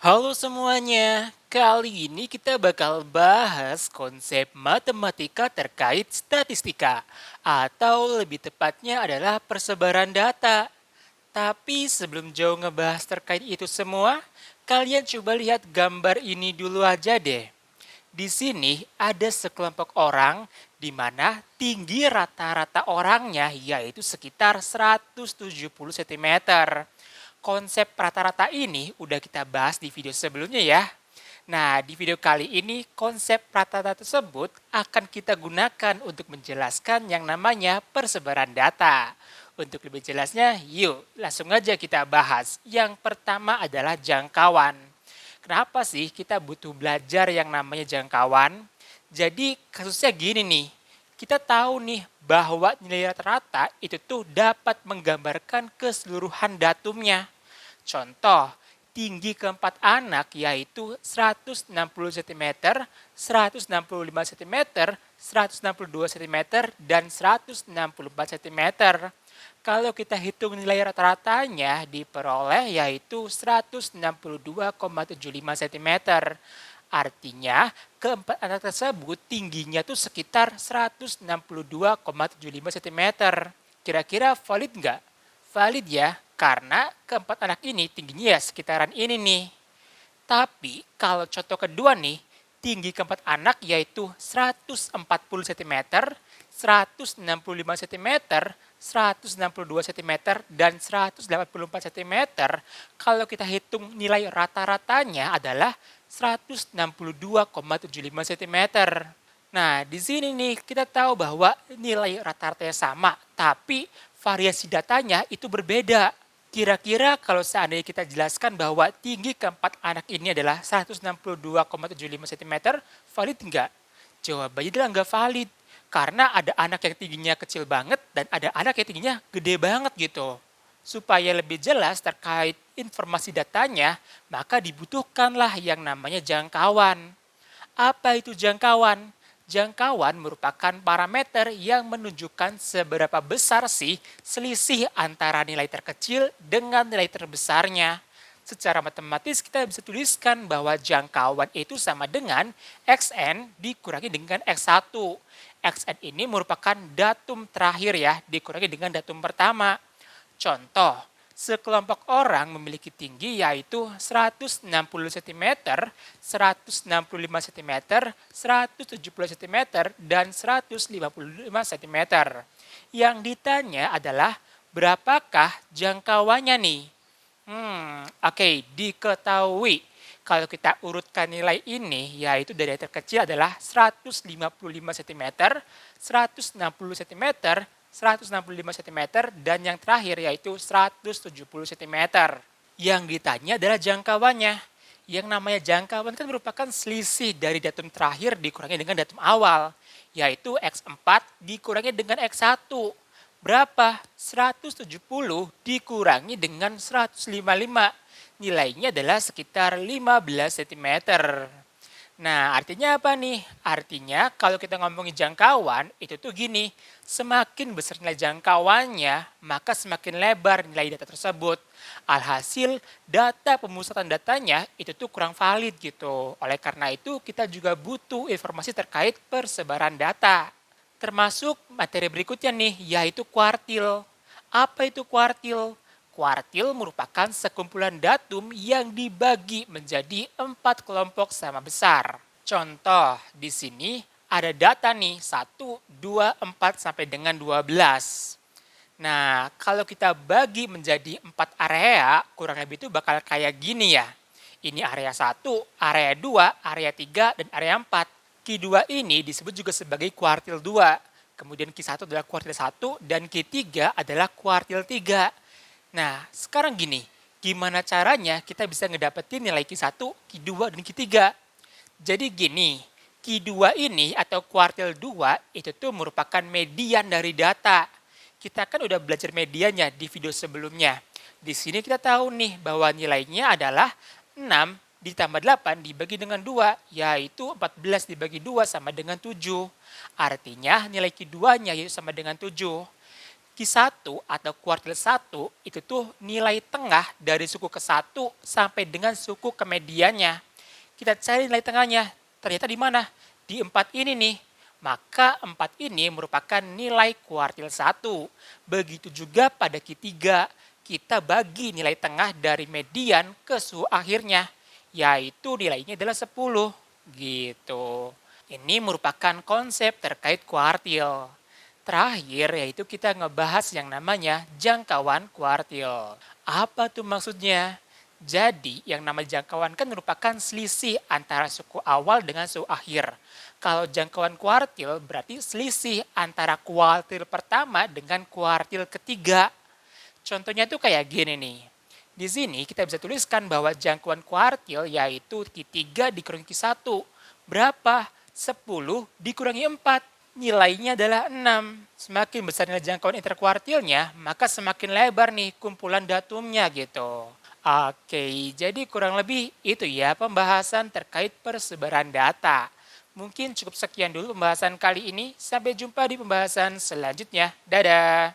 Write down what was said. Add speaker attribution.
Speaker 1: Halo semuanya, kali ini kita bakal bahas konsep matematika terkait statistika, atau lebih tepatnya adalah persebaran data. Tapi sebelum jauh ngebahas terkait itu semua, kalian coba lihat gambar ini dulu aja deh. Di sini ada sekelompok orang di mana tinggi rata-rata orangnya yaitu sekitar 170 cm. Konsep rata-rata ini udah kita bahas di video sebelumnya ya. Nah, di video kali ini konsep rata-rata tersebut akan kita gunakan untuk menjelaskan yang namanya persebaran data. Untuk lebih jelasnya, yuk langsung aja kita bahas. Yang pertama adalah jangkauan. Kenapa sih kita butuh belajar yang namanya jangkauan? Jadi kasusnya gini nih, kita tahu nih bahwa nilai rata-rata itu tuh dapat menggambarkan keseluruhan datumnya. Contoh, tinggi keempat anak yaitu 160 cm, 165 cm, 162 cm, dan 164 cm. Kalau kita hitung nilai rata-ratanya diperoleh yaitu 162,75 cm. Artinya, keempat anak tersebut tingginya tuh sekitar 162,75 cm. Kira-kira valid nggak? Valid ya, karena keempat anak ini tingginya ya sekitaran ini nih. Tapi kalau contoh kedua nih, tinggi keempat anak yaitu 140 cm, 165 cm, 162 cm, dan 184 cm. Kalau kita hitung nilai rata-ratanya adalah 162,75 cm. Nah, di sini nih kita tahu bahwa nilai rata-ratanya sama, tapi variasi datanya itu berbeda. Kira-kira kalau seandainya kita jelaskan bahwa tinggi keempat anak ini adalah 162,75 cm, valid enggak? Jawabannya adalah enggak valid. Karena ada anak yang tingginya kecil banget dan ada anak yang tingginya gede banget gitu. Supaya lebih jelas terkait informasi datanya, maka dibutuhkanlah yang namanya jangkauan. Apa itu jangkauan? Jangkauan merupakan parameter yang menunjukkan seberapa besar sih selisih antara nilai terkecil dengan nilai terbesarnya. Secara matematis kita bisa tuliskan bahwa jangkauan itu sama dengan Xn dikurangi dengan X1. Xn ini merupakan datum terakhir ya, dikurangi dengan datum pertama. Contoh, sekelompok orang memiliki tinggi yaitu 160 cm, 165 cm, 170 cm, dan 155 cm. Yang ditanya adalah berapakah jangkauannya nih? Oke, diketahui. Kalau kita urutkan nilai ini, yaitu dari yang terkecil adalah 155 cm, 160 cm, 165 cm, dan yang terakhir yaitu 170 cm. Yang ditanya adalah jangkauannya. Yang namanya jangkauan kan merupakan selisih dari datum terakhir dikurangi dengan datum awal, yaitu X4 dikurangi dengan X1. Berapa? 170 dikurangi dengan 155. Nilainya adalah sekitar 15 cm. Nah, artinya apa nih? Artinya kalau kita ngomongin jangkauan, itu tuh gini, semakin besar nilai jangkauannya, maka semakin lebar nilai data tersebut. Alhasil, data pemusatan datanya itu tuh kurang valid gitu. Oleh karena itu, kita juga butuh informasi terkait persebaran data. Termasuk materi berikutnya nih, yaitu kuartil. Apa itu kuartil? Kuartil merupakan sekumpulan datum yang dibagi menjadi 4 kelompok sama besar. Contoh, di sini ada data nih, 1, 2, 4, sampai dengan 12. Nah, kalau kita bagi menjadi 4 area, kurang lebih itu bakal kayak gini ya. Ini area 1, area 2, area 3, dan area 4. Q2 ini disebut juga sebagai kuartil 2. Kemudian Q1 adalah kuartil 1 dan Q3 adalah kuartil 3. Nah, sekarang gini, gimana caranya kita bisa ngedapetin nilai Q1, Q2, dan Q3? Jadi gini, Q2 ini atau kuartil 2 itu tuh merupakan median dari data. Kita kan udah belajar mediannya di video sebelumnya. Di sini kita tahu nih bahwa nilainya adalah 6 ditambah 8 dibagi dengan 2, yaitu 14 dibagi 2 sama dengan 7. Artinya nilai Q2-nya yaitu sama dengan 7. Q1 atau kuartil 1 itu tuh nilai tengah dari suku ke-1 sampai dengan suku ke mediannya. Kita cari nilai tengahnya. Ternyata di mana? Di 4 ini nih. Maka 4 ini merupakan nilai kuartil 1. Begitu juga pada Q3, kita bagi nilai tengah dari median ke suku akhirnya, yaitu nilainya adalah 10. Gitu. Ini merupakan konsep terkait kuartil. Terakhir yaitu kita ngebahas yang namanya jangkauan kuartil. Apa tuh maksudnya? Jadi yang namanya jangkauan kan merupakan selisih antara suku awal dengan suku akhir. Kalau jangkauan kuartil berarti selisih antara kuartil pertama dengan kuartil ketiga. Contohnya tuh kayak gini nih. Di sini kita bisa tuliskan bahwa jangkauan kuartil yaitu Q3 dikurangi Q1. Berapa? 10 dikurangi 4. Nilainya adalah 6. Semakin besar nilai jangkauan interkuartilnya, maka semakin lebar nih kumpulan datumnya gitu. Oke, jadi kurang lebih itu ya pembahasan terkait persebaran data. Mungkin cukup sekian dulu pembahasan kali ini. Sampai jumpa di pembahasan selanjutnya. Dadah!